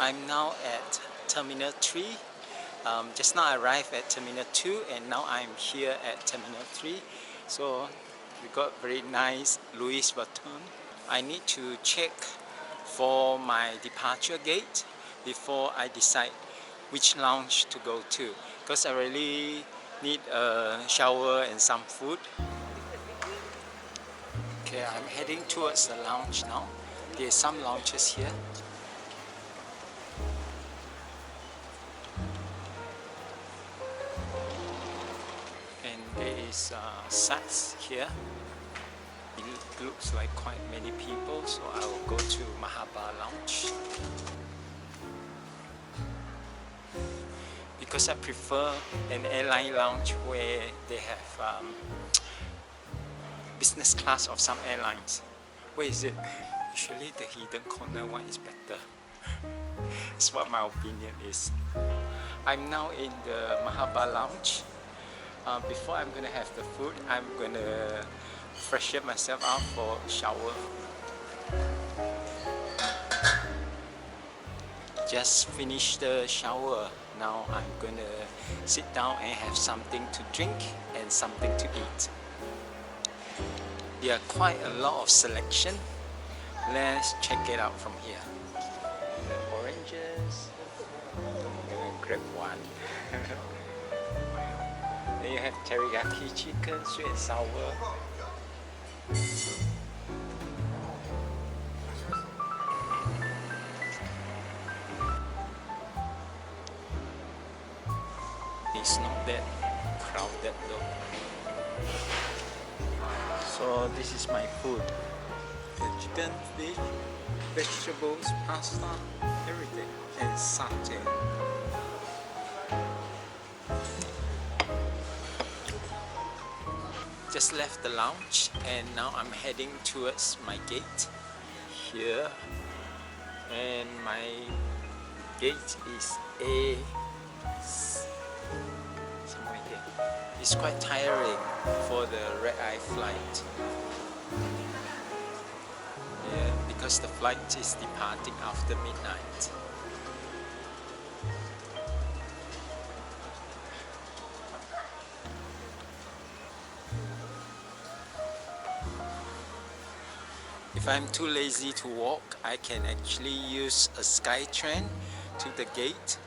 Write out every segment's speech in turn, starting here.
I'm now at Terminal 3. Just now I arrived at Terminal 2 and now I'm here at Terminal 3. So we got very nice Louis Vuitton. I need to check for my departure gate before I decide which lounge to go to, because I really need a shower and some food. Okay, I'm heading towards the lounge now. There's some lounges here. And there is SATs here. It looks like quite many people, so I will go to Mahaba Lounge. Because I prefer an airline lounge where they have business class of some airlines. Where is it? Usually the hidden corner one is better. That's what my opinion is. I'm now in the Mahaba Lounge. Before I'm gonna have the food, I'm gonna freshen myself up for a shower. Just finished the shower. Now I'm gonna sit down and have something to drink and something to eat. There are quite a lot of selection. Let's check it out from here. The oranges. I'm gonna grab one. Then you have teriyaki chicken, sweet and sour. It's not that crowded though. So this is my food. The chicken, fish, vegetables, pasta, everything, and satay. Just left the lounge and now I'm heading towards my gate here, and my gate is somewhere here. It's quite tiring for the red-eye flight. Yeah, because the flight is departing after midnight. If I'm too lazy to walk, I can actually use a SkyTrain to the gate,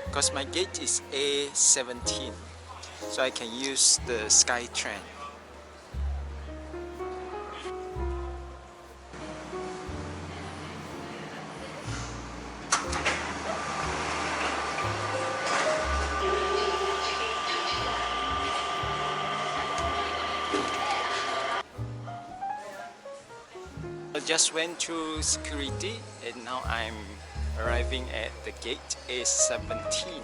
because my gate is A17, so I can use the SkyTrain. I just went through security and now I'm arriving at the gate A17.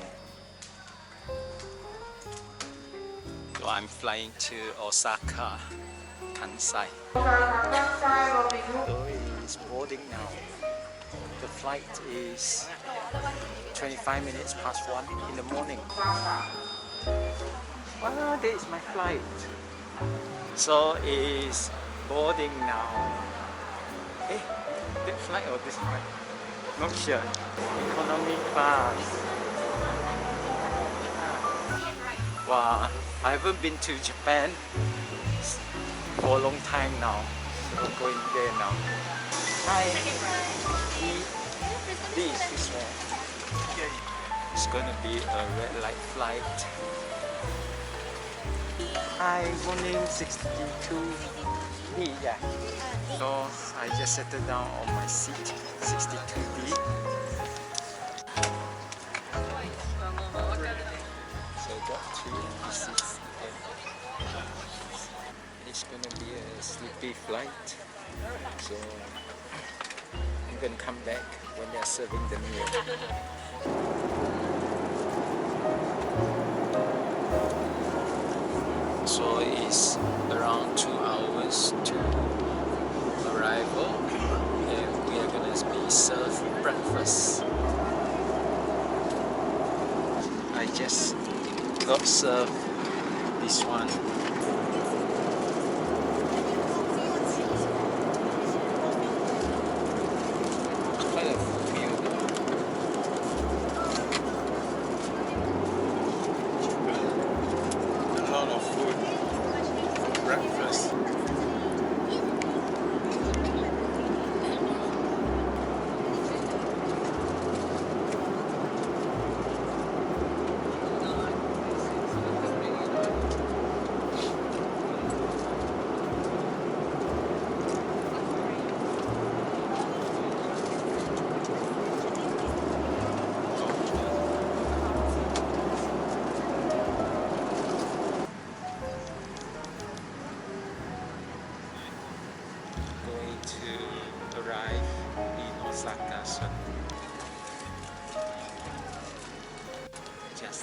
So I'm flying to Osaka, Kansai. So it's boarding now. The flight is 25 minutes past 1 in the morning. Wow, there is my flight. So it's boarding now. Hey, that flight or this flight? Not sure. Economy class. Wow, I haven't been to Japan for a long time now. So going there now. Hi. This one. It's gonna be a red light flight. Hi, morning 62B. Yeah. So I just settled down on my seat, 62B. So I got 3 seats. It's gonna be a sleepy flight. So I'm gonna come back when they're serving the meal. So it's around 2 hours to arrival, and we are gonna be served breakfast. I just got served this one. Quite a few.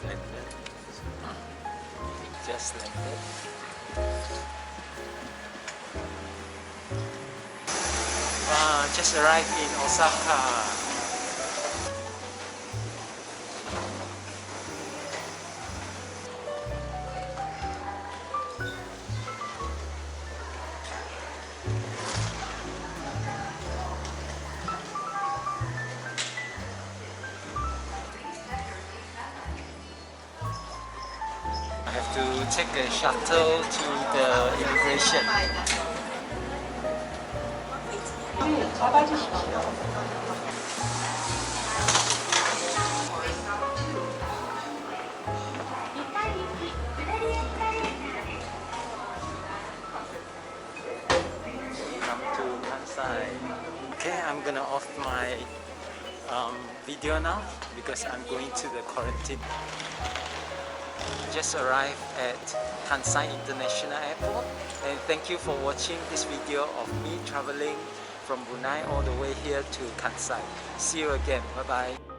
like that. Just like that. Just arrived in Osaka. I have to take a shuttle to the immigration. Come to Kansai. Okay, I'm gonna off my video now because I'm going to the quarantine. Just arrived at Kansai International Airport, and thank you for watching this video of me traveling from Brunei all the way here to Kansai. See you again. Bye bye.